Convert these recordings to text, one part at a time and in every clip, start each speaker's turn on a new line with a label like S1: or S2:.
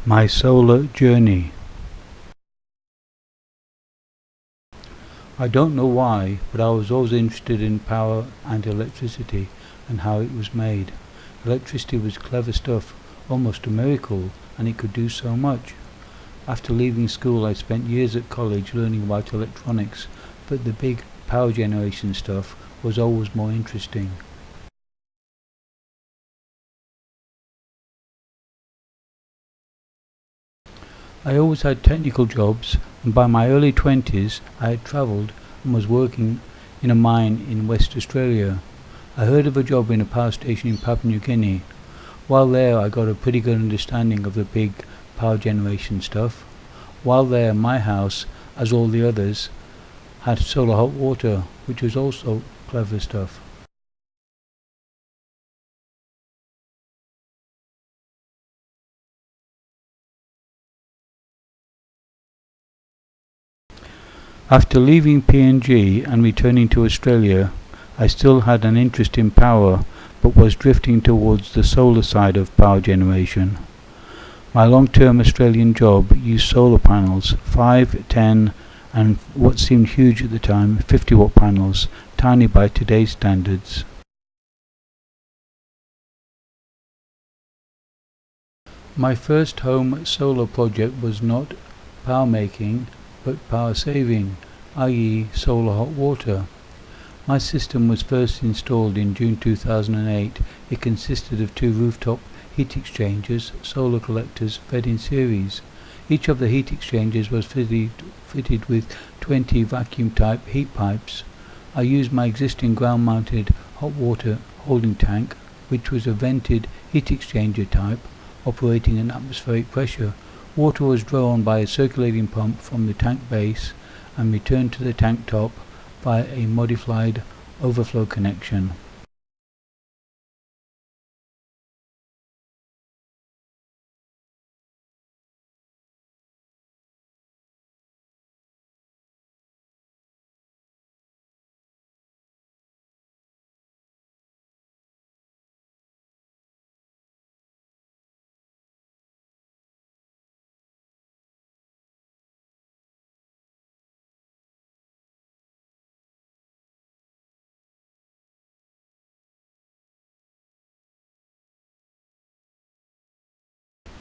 S1: My solar journey. I don't know why, but I was always interested in power and electricity and how it was made. Electricity was clever stuff, almost a miracle, and it could do so much. After leaving school, I spent years at college learning about electronics, but the big power generation stuff was always more interesting. I always had technical jobs, and by my early 20s I had travelled and was working in a mine in West Australia. I heard of a job in a power station in Papua New Guinea. While there I got a pretty good understanding of the big power generation stuff. While there my house, as all the others, had solar hot water, which was also clever stuff. After leaving PNG and returning to Australia, I still had an interest in power, but was drifting towards the solar side of power generation. My long-term Australian job used solar panels, 5, 10 and what seemed huge at the time, 50-watt panels, tiny by today's standards. My first home solar project was not power making, but power saving, i.e. solar hot water. My system was first installed in June 2008. It consisted of two rooftop heat exchangers, solar collectors fed in series. Each of the heat exchangers was fitted with 20 vacuum-type heat pipes. I used my existing ground-mounted hot water holding tank, which was a vented heat exchanger type, operating at atmospheric pressure. Water was drawn by a circulating pump from the tank base and returned to the tank top by a modified overflow connection.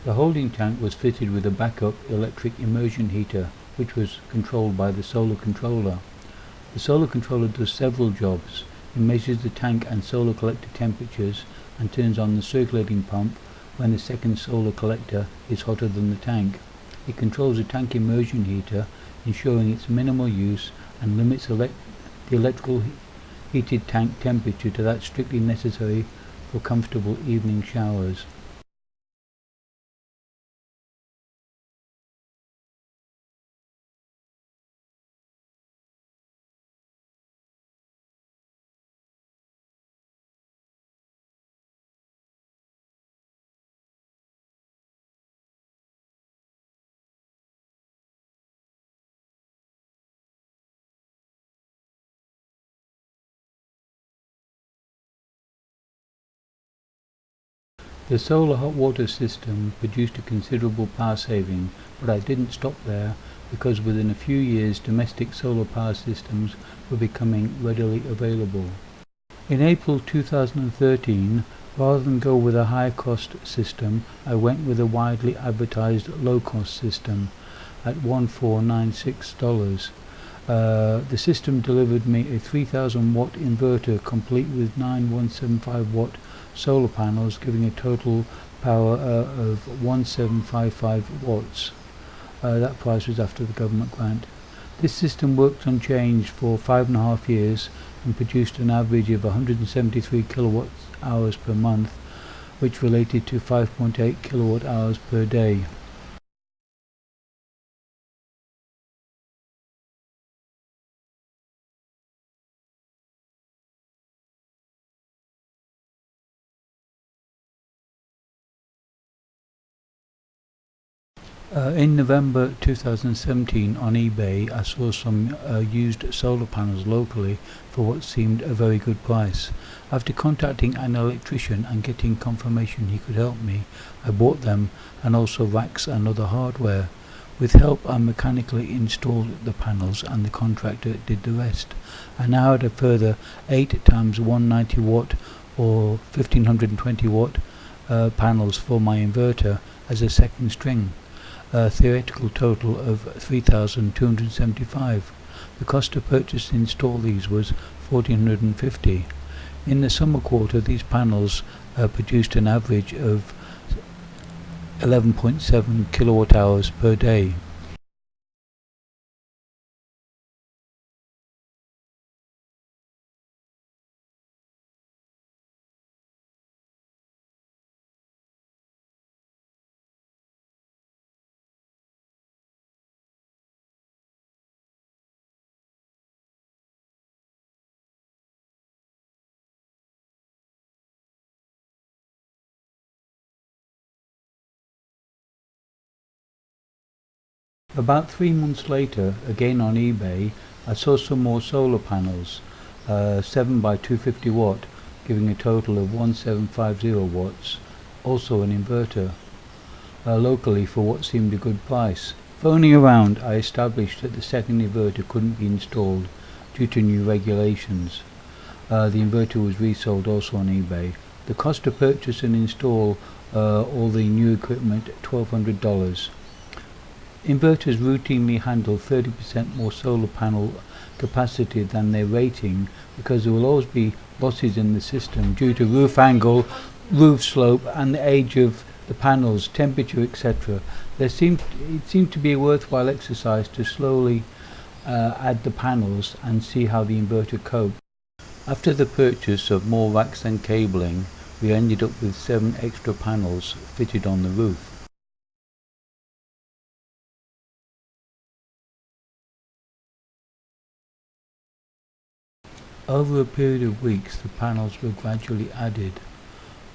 S1: The holding tank was fitted with a backup electric immersion heater, which was controlled by the solar controller. The solar controller does several jobs. It measures the tank and solar collector temperatures and turns on the circulating pump when the second solar collector is hotter than the tank. It controls the tank immersion heater, ensuring its minimal use, and limits the electrical heated tank temperature to that strictly necessary for comfortable evening showers. The solar hot water system produced a considerable power saving, but I didn't stop there, because within a few years domestic solar power systems were becoming readily available. In April 2013, rather than go with a high-cost system, I went with a widely advertised low-cost system at $1496. The system delivered me a 3000 watt inverter complete with 9 175 watt solar panels, giving a total power of 1755 watts. That price was after the government grant. This system worked unchanged for 5.5 years and produced an average of 173 kilowatt hours per month, which related to 5.8 kilowatt hours per day. In November 2017 on eBay I saw some used solar panels locally for what seemed a very good price. After contacting an electrician and getting confirmation he could help me, I bought them and also racks and other hardware. With help I mechanically installed the panels and the contractor did the rest. I now had a further 8 times 190 watt or 1520 watt panels for my inverter as a second string. A theoretical total of 3,275. The cost to purchase and install these was $1,450. In the summer quarter these panels produced an average of 11.7 kilowatt hours per day. About 3 months later, again on eBay, I saw some more solar panels, 7 by 250 watt, giving a total of 1750 watts, also an inverter, locally for what seemed a good price. Phoning around, I established that the second inverter couldn't be installed due to new regulations. The inverter was resold also on eBay. The cost to purchase and install all the new equipment, $1,200. Inverters routinely handle 30% more solar panel capacity than their rating because there will always be losses in the system due to roof angle, roof slope and the age of the panels, temperature, etc. It seemed to be a worthwhile exercise to slowly add the panels and see how the inverter coped. After the purchase of more racks and cabling, we ended up with 7 extra panels fitted on the roof. Over a period of weeks the panels were gradually added,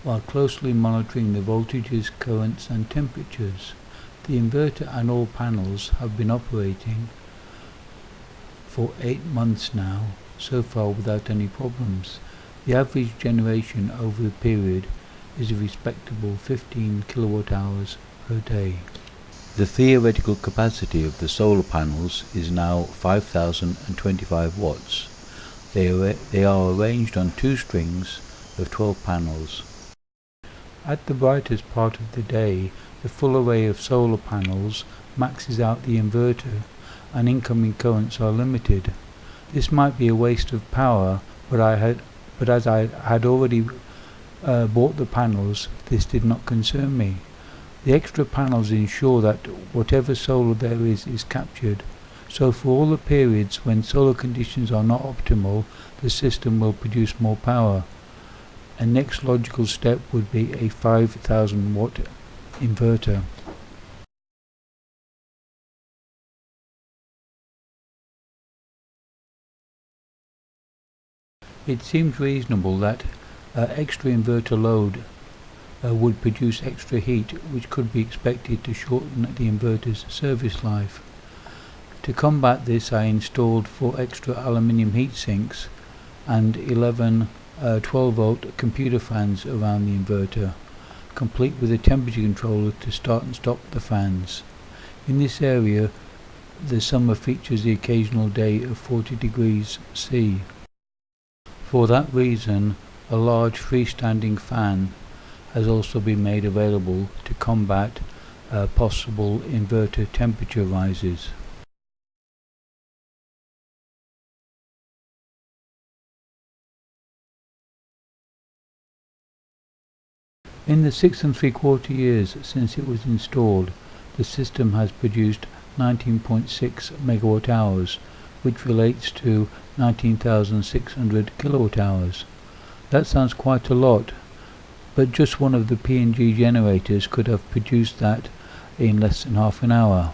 S1: while closely monitoring the voltages, currents and temperatures. The inverter and all panels have been operating for 8 months now, so far without any problems. The average generation over the period is a respectable 15 kilowatt hours per day. The theoretical capacity of the solar panels is now 5,025 watts. They are arranged on 2 strings of 12 panels. At the brightest part of the day, the full array of solar panels maxes out the inverter and incoming currents are limited. This might be a waste of power, but as I had already bought the panels, this did not concern me. The extra panels ensure that whatever solar there is captured. So for all the periods when solar conditions are not optimal, the system will produce more power. A next logical step would be a 5,000 watt inverter. It seems reasonable that extra inverter load would produce extra heat, which could be expected to shorten the inverter's service life. To combat this, I installed 4 extra aluminium heat sinks and 11 12-volt computer fans around the inverter, complete with a temperature controller to start and stop the fans. In this area, the summer features the occasional day of 40 degrees C. For that reason, a large freestanding fan has also been made available to combat possible inverter temperature rises. In the 6 3/4 years since it was installed, the system has produced 19.6 megawatt hours, which relates to 19,600 kilowatt hours. That sounds quite a lot, but just one of the P&G generators could have produced that in less than half an hour.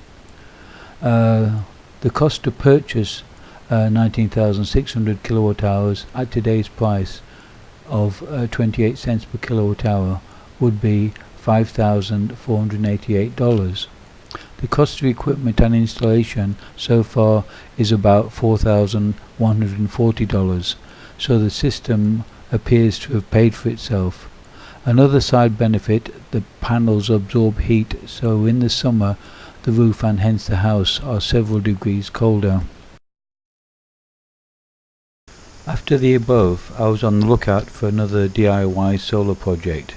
S1: The cost to purchase 19,600 kilowatt hours at today's price of 28 cents per kilowatt hour would be $5,488. The cost of equipment and installation so far is about $4,140, so the system appears to have paid for itself. Another side benefit, the panels absorb heat, so in the summer the roof and hence the house are several degrees colder. After the above, I was on the lookout for another DIY solar project.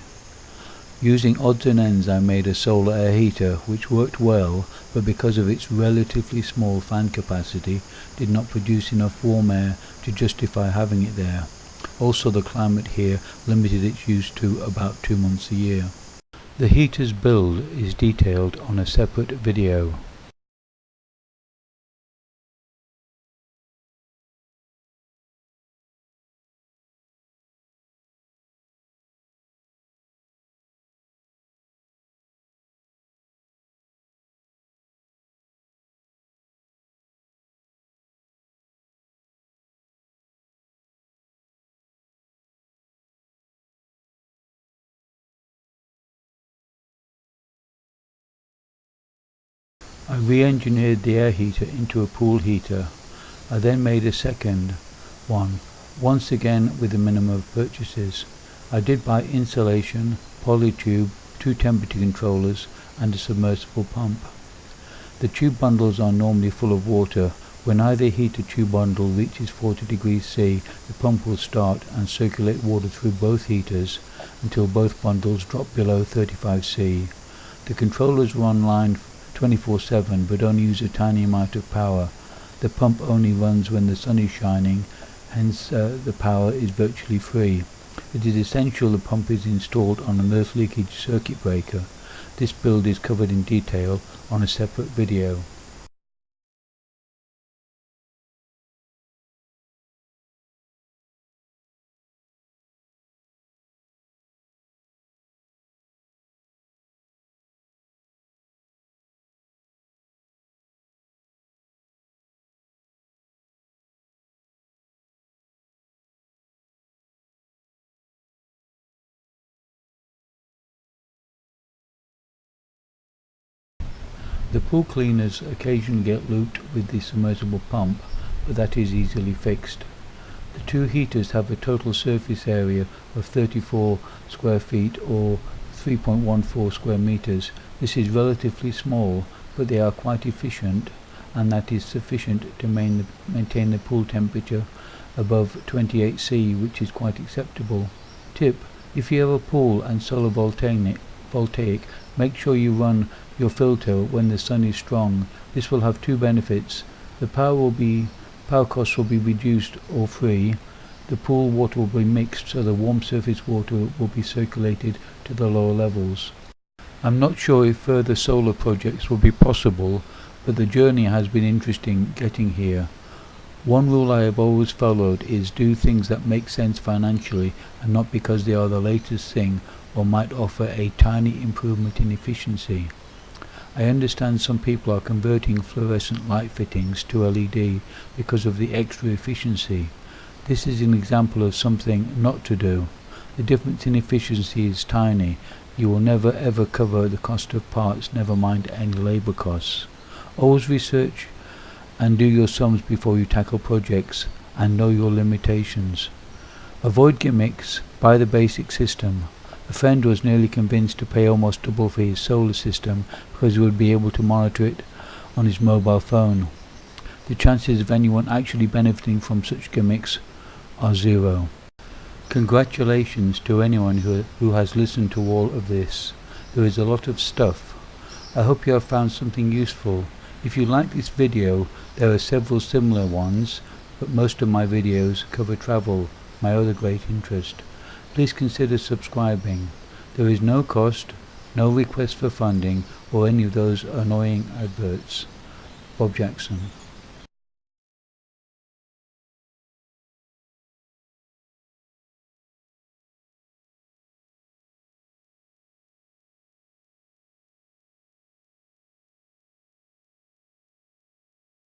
S1: Using odds and ends, I made a solar air heater which worked well, but because of its relatively small fan capacity did not produce enough warm air to justify having it there. Also, the climate here limited its use to about 2 months a year. The heater's build is detailed on a separate video. I re-engineered the air heater into a pool heater. I then made a second one, once again with a minimum of purchases. I did buy insulation, polytube, 2 temperature controllers and a submersible pump. The tube bundles are normally full of water. When either heater tube bundle reaches 40 degrees C, the pump will start and circulate water through both heaters until both bundles drop below 35 C. The controllers run online 24/7 but only use a tiny amount of power. The pump only runs when the sun is shining, hence the power is virtually free. It is essential the pump is installed on an earth leakage circuit breaker. This build is covered in detail on a separate video. The pool cleaners occasionally get looped with the submersible pump, but that is easily fixed. The 2 heaters have a total surface area of 34 square feet or 3.14 square meters. This is relatively small, but they are quite efficient, and that is sufficient to maintain the pool temperature above 28 C, which is quite acceptable. Tip: if you have a pool and solar voltaic, make sure you run your filter when the sun is strong. This will have 2 benefits. The power costs will be reduced or free. The pool water will be mixed, so the warm surface water will be circulated to the lower levels. I'm not sure if further solar projects will be possible, but the journey has been interesting getting here. One rule I have always followed is do things that make sense financially and not because they are the latest thing or might offer a tiny improvement in efficiency. I understand some people are converting fluorescent light fittings to LED because of the extra efficiency. This is an example of something not to do. The difference in efficiency is tiny. You will never ever cover the cost of parts, never mind any labor costs. Always research and do your sums before you tackle projects, and know your limitations. Avoid gimmicks, buy the basic system. A friend was nearly convinced to pay almost double for his solar system because he would be able to monitor it on his mobile phone. The chances of anyone actually benefiting from such gimmicks are 0. Congratulations to anyone who has listened to all of this. There is a lot of stuff. I hope you have found something useful. If you like this video, there are several similar ones, but most of my videos cover travel, my other great interest. Please consider subscribing. There is no cost, no request for funding, or any of those annoying adverts. Bob Jackson.